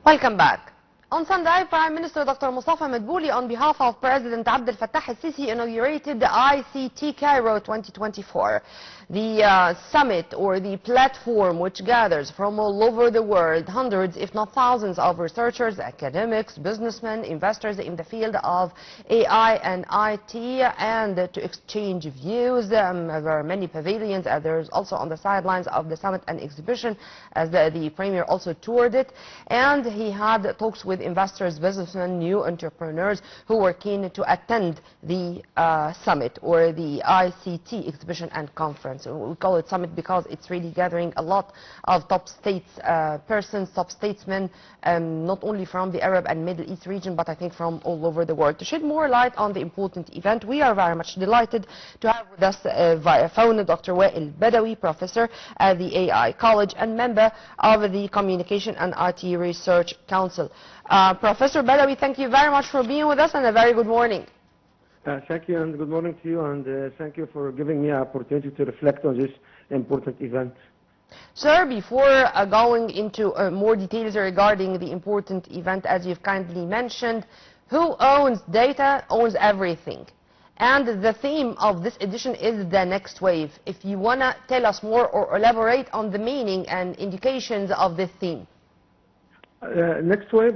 Welcome back. On Sunday, Prime Minister Dr. Mustafa Madbouli, on behalf of President Abdel Fattah al-Sisi, inaugurated the ICT Cairo 2024, the summit or the platform which gathers from all over the world hundreds, if not thousands, of researchers, academics, businessmen, investors in the field of AI and IT, and to exchange views. There are many pavilions. There's also on the sidelines of the summit an exhibition, as the Premier also toured it, and he had talks with investors, businessmen, new entrepreneurs who were keen to attend the summit or the ICT exhibition and conference. We call it summit because it's really gathering a lot of top persons, top statesmen, not only from the Arab and Middle East region, but I think from all over the world. To shed more light on the important event, we are very much delighted to have with us via phone Dr. Wael Badawy, professor at the AI College and member of the Communication and IT Research Council. Professor Badawy, thank you very much for being with us, and a very good morning. Thank you, and good morning to you, and thank you for giving me an opportunity to reflect on this important event. Sir, before going into more details regarding the important event, as you've kindly mentioned, who owns data owns everything. And the theme of this edition is the next wave. If you want to tell us more or elaborate on the meaning and indications of this theme. Next wave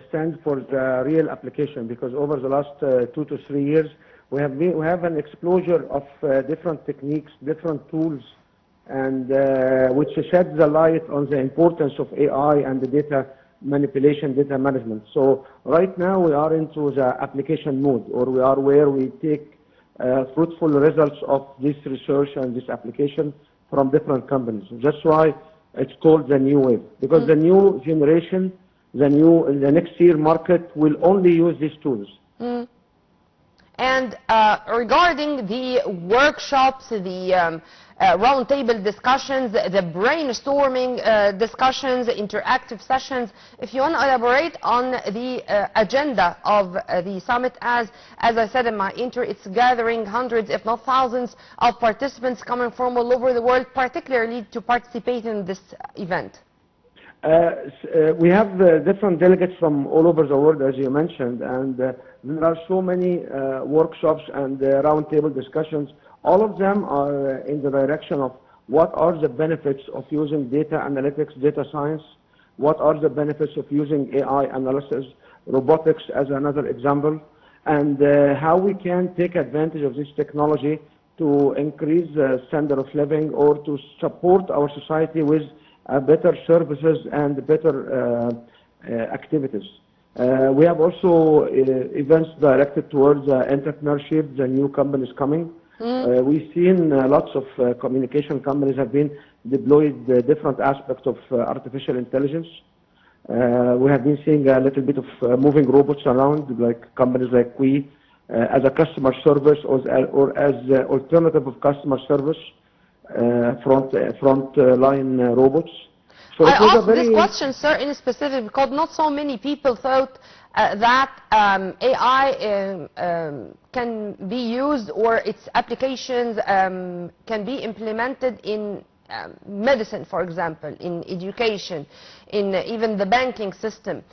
stands for the real application, because over the last 2 to 3 years we have an explosion of different techniques, different tools, and which sheds the light on the importance of AI and the data manipulation, data management. So right now we are into the application mode, or we are where we take fruitful results of this research and this application from different companies. That's why it's called the new wave, because the new generation, the next year market will only use these tools. And regarding the workshops, the roundtable discussions, the brainstorming discussions, interactive sessions, if you want to elaborate on the agenda of the summit, as I said in my intro, it's gathering hundreds, if not thousands, of participants coming from all over the world, particularly to participate in this event. We have different delegates from all over the world, as you mentioned, and there are so many workshops and roundtable discussions. All of them are in the direction of what are the benefits of using data analytics, data science, what are the benefits of using AI analysis, robotics as another example, and how we can take advantage of this technology to increase the standard of living or to support our society with better services and better activities. We have also events directed towards entrepreneurship, the new companies coming. We've seen lots of communication companies have been deployed different aspects of artificial intelligence. We have been seeing a little bit of moving robots around, like companies like we, as a customer service or as alternative of customer service, front line robots. So I asked this question, sir, in specific because not so many people thought that AI can be used, or its applications can be implemented in medicine, for example, in education, in even the banking system.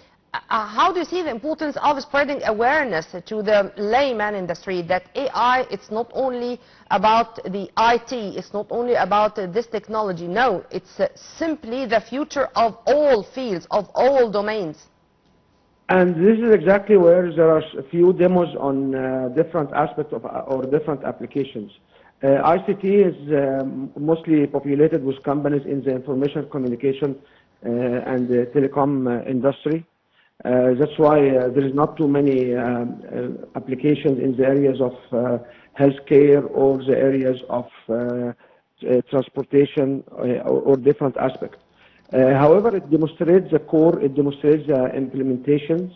How do you see the importance of spreading awareness to the layman industry that AI, it's not only about the IT, it's not only about this technology, no, it's simply the future of all fields, of all domains? And this is exactly where there are a few demos on different aspects of or different applications. ICT is mostly populated with companies in the information communication and the telecom industry. That's why there is not too many applications in the areas of healthcare or the areas of transportation or different aspects. However, it demonstrates the core, it demonstrates the implementations,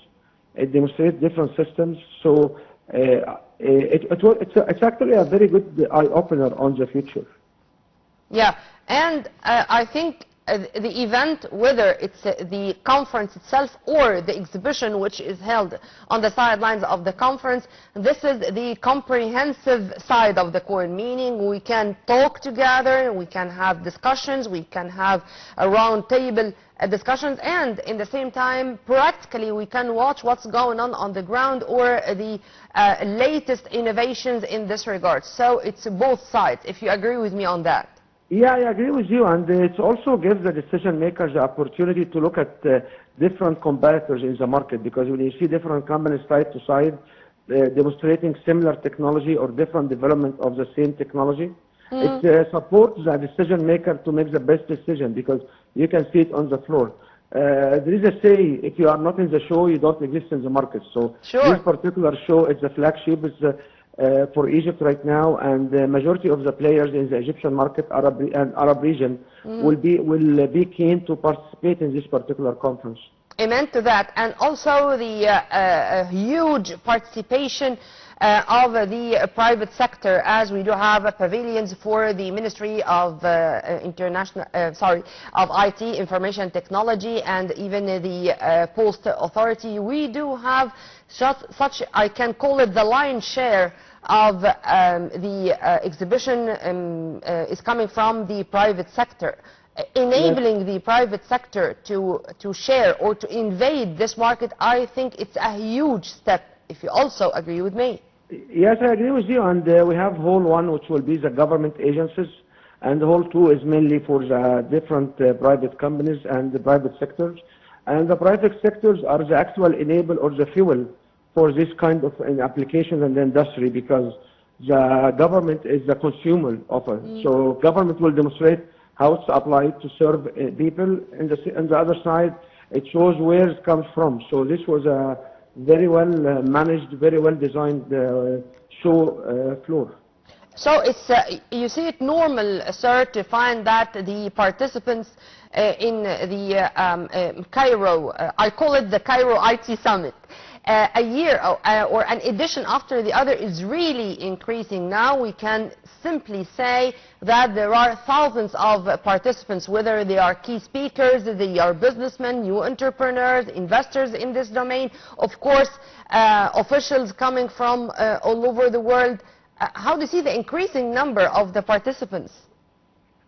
it demonstrates different systems. So it's actually a very good eye-opener on the future. Yeah, and I think the event, whether it's the conference itself or the exhibition which is held on the sidelines of the conference, this is the comprehensive side of the coin, meaning we can talk together, we can have discussions, we can have a round table discussions, and in the same time, practically, we can watch what's going on the ground or the latest innovations in this regard. So it's both sides, if you agree with me on that. Yeah, I agree with you, and it also gives the decision makers the opportunity to look at different competitors in the market, because when you see different companies side to side demonstrating similar technology or different development of the same technology, it supports the decision maker to make the best decision, because you can see it on the floor. There is a say, if you are not in the show, you don't exist in the market. So sure. This particular show is the flagship. It's for Egypt right now, and the majority of the players in the Egyptian market, Arab region, will be keen to participate in this particular conference. Amen to that, and also the huge participation of the private sector, as we do have pavilions for the Ministry of of IT, Information Technology, and even the Post Authority. We do have such, I can call it the lion's share of the exhibition is coming from the private sector. Enabling the private sector to share or to invade this market, I think it's a huge step, if you also agree with me. Yes, I agree with you, and we have Hall 1, which will be the government agencies, and Hall 2 is mainly for the different private companies and the private sectors. And the private sectors are the actual enable or the fuel for this kind of applications in the industry, because the government is the consumer of it. So government will demonstrate how it's applied to serve people. On the other side, it shows where it comes from. So this was a very well managed, very well designed show floor. So it's you see it normal, sir, to find that the participants in the Cairo, I call it the Cairo IT Summit, a year or an edition after the other is really increasing. Now we can simply say that there are thousands of participants, whether they are key speakers, they are businessmen, new entrepreneurs, investors in this domain, of course, officials coming from all over the world. How do you see the increasing number of the participants?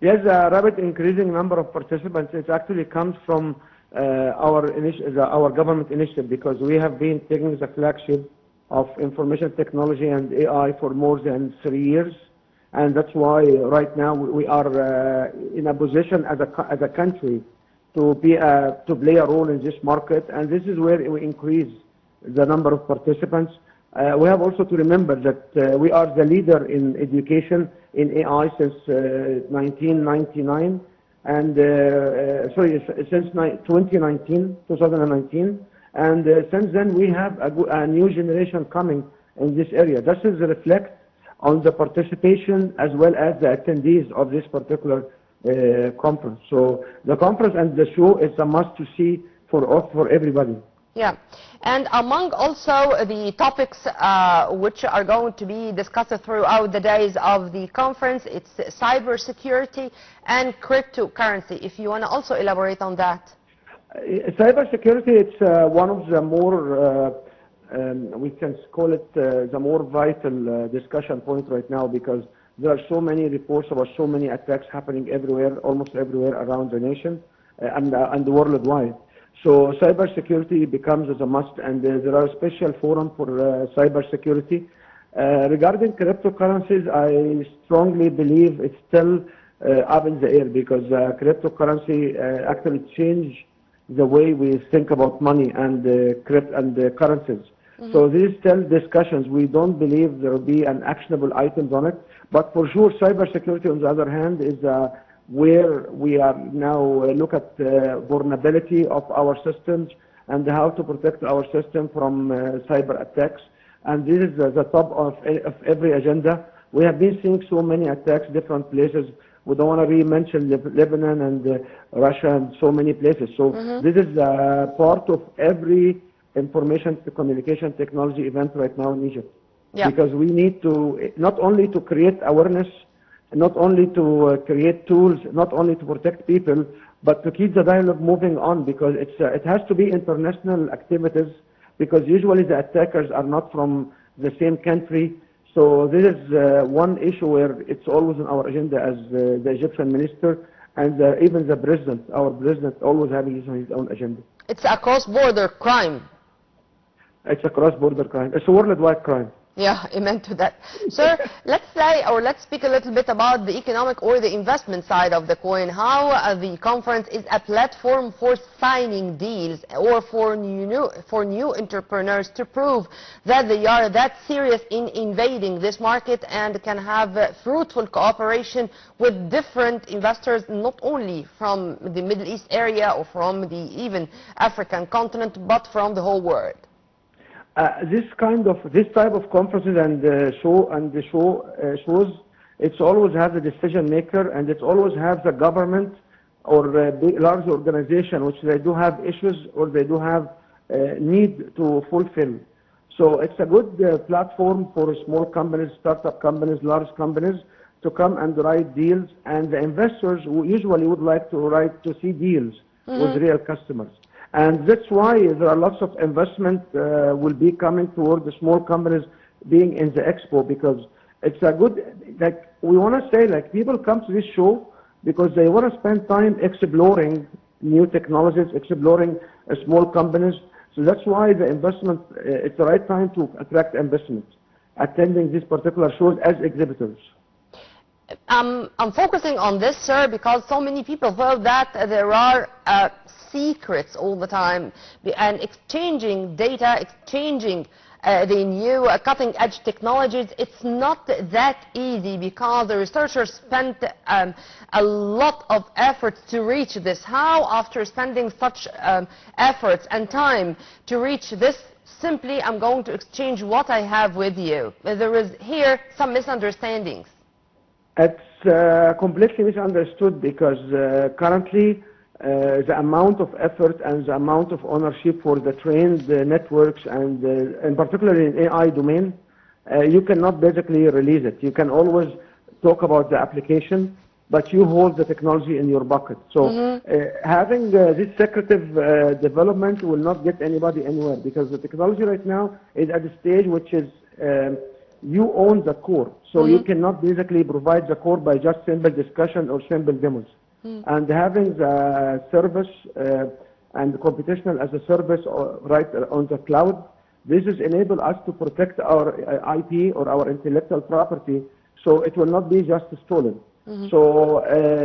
Yes, the rapid increasing number of participants, it actually comes from our government initiative, because we have been taking the flagship of information technology and AI for more than 3 years, and that's why right now we are in a position as a country to play a role in this market, and this is where we increase the number of participants. We have also to remember that we are the leader in education in AI since 1999. And since 2019, and since then we have a new generation coming in this area. This is reflect on the participation as well as the attendees of this particular conference. So the conference and the show is a must to see for everybody. Yeah, and among also the topics which are going to be discussed throughout the days of the conference, it's cybersecurity and cryptocurrency. If you want to also elaborate on that. Cybersecurity, it's one of the more, we can call it the more vital discussion point right now, because there are so many reports about so many attacks happening everywhere, almost everywhere around the nation and worldwide. So cybersecurity becomes as a must, and there are special forums for cybersecurity. Regarding cryptocurrencies, I strongly believe it's still up in the air, because cryptocurrency actually changed the way we think about money and currencies. So these still discussions. We don't believe there will be an actionable items on it, but for sure cybersecurity on the other hand is where we are now look at vulnerability of our systems and how to protect our system from cyber attacks. And this is the top of every agenda. We have been seeing so many attacks, different places. We don't want to re-mention Lebanon and Russia and so many places. So this is part of every information to communication technology event right now in Egypt. Yeah. Because we need to not only to create awareness, not only to create tools, not only to protect people, but to keep the dialogue moving on, because it has to be international activities, because usually the attackers are not from the same country. So this is one issue where it's always on our agenda as the Egyptian minister, and even the president, our president, always having this on his own agenda. It's a cross-border crime. It's a cross-border crime. It's a worldwide crime. Yeah, amen to that. Sir, let's say, or let's speak a little bit about the economic or the investment side of the coin. How the conference is a platform for signing deals or for new entrepreneurs to prove that they are that serious in invading this market and can have fruitful cooperation with different investors, not only from the Middle East area or from the even African continent, but from the whole world. This type of conferences and shows, it's always have the decision maker, and it always have the government or large organization which they do have issues or they do have need to fulfill. So it's a good platform for small companies, startup companies, large companies to come and write deals, and the investors who usually would like to see deals with real customers. And that's why there are lots of investment will be coming toward the small companies being in the expo, because it's a good, like we want to say, like people come to this show because they want to spend time exploring new technologies, exploring small companies. So that's why the investment, it's the right time to attract investment, attending these particular shows as exhibitors. I'm focusing on this, sir, because so many people feel that there are secrets all the time, and exchanging data, exchanging the new cutting-edge technologies, it's not that easy because the researchers spent a lot of efforts to reach this. How, after spending such efforts and time to reach this, simply I'm going to exchange what I have with you? There is here some misunderstandings. It's completely misunderstood, because currently the amount of effort and the amount of ownership for the trained networks, and particularly in AI domain, you cannot basically release it. You can always talk about the application, but you hold the technology in your bucket. So having this secretive development will not get anybody anywhere, because the technology right now is at a stage which is you own the core. So you cannot basically provide the core by just simple discussion or simple demos. And having the service and computational as a service right on the cloud, this is enable us to protect our IP or our intellectual property, so it will not be just stolen. So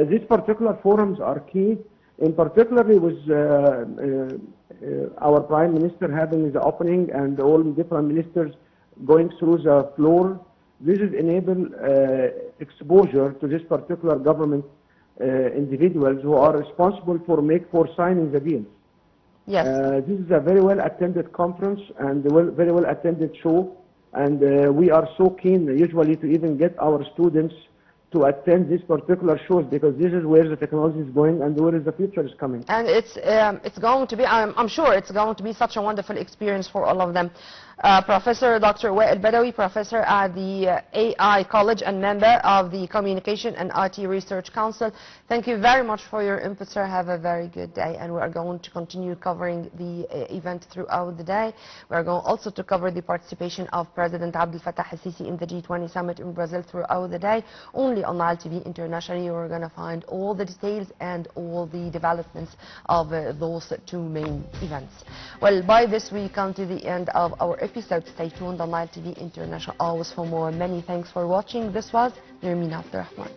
these particular forums are key, in particularly with our Prime Minister having the opening and all the different ministers going through the floor. This is enable exposure to this particular government individuals who are responsible for signing the deals. Yes. This is a very well attended conference and very well attended show, and we are so keen usually to even get our students to attend these particular shows, because this is where the technology is going and where the future is coming. And it's going to be, I'm sure it's going to be such a wonderful experience for all of them. Professor Dr. Wael Badawy, professor at the AI College and member of the Communication and IT Research Council. Thank you very much for your input, sir. Have a very good day, and we are going to continue covering the event throughout the day. We are going also to cover the participation of President Abdel Fattah al-Sisi in the G20 summit in Brazil throughout the day. Only on Nile TV International you are going to find all the details and all the developments of those two main events. Well, by this we come to the end of our episode. Stay tuned on Nile TV International always for more. Many thanks for watching. This was Nermeen Abdurrahman.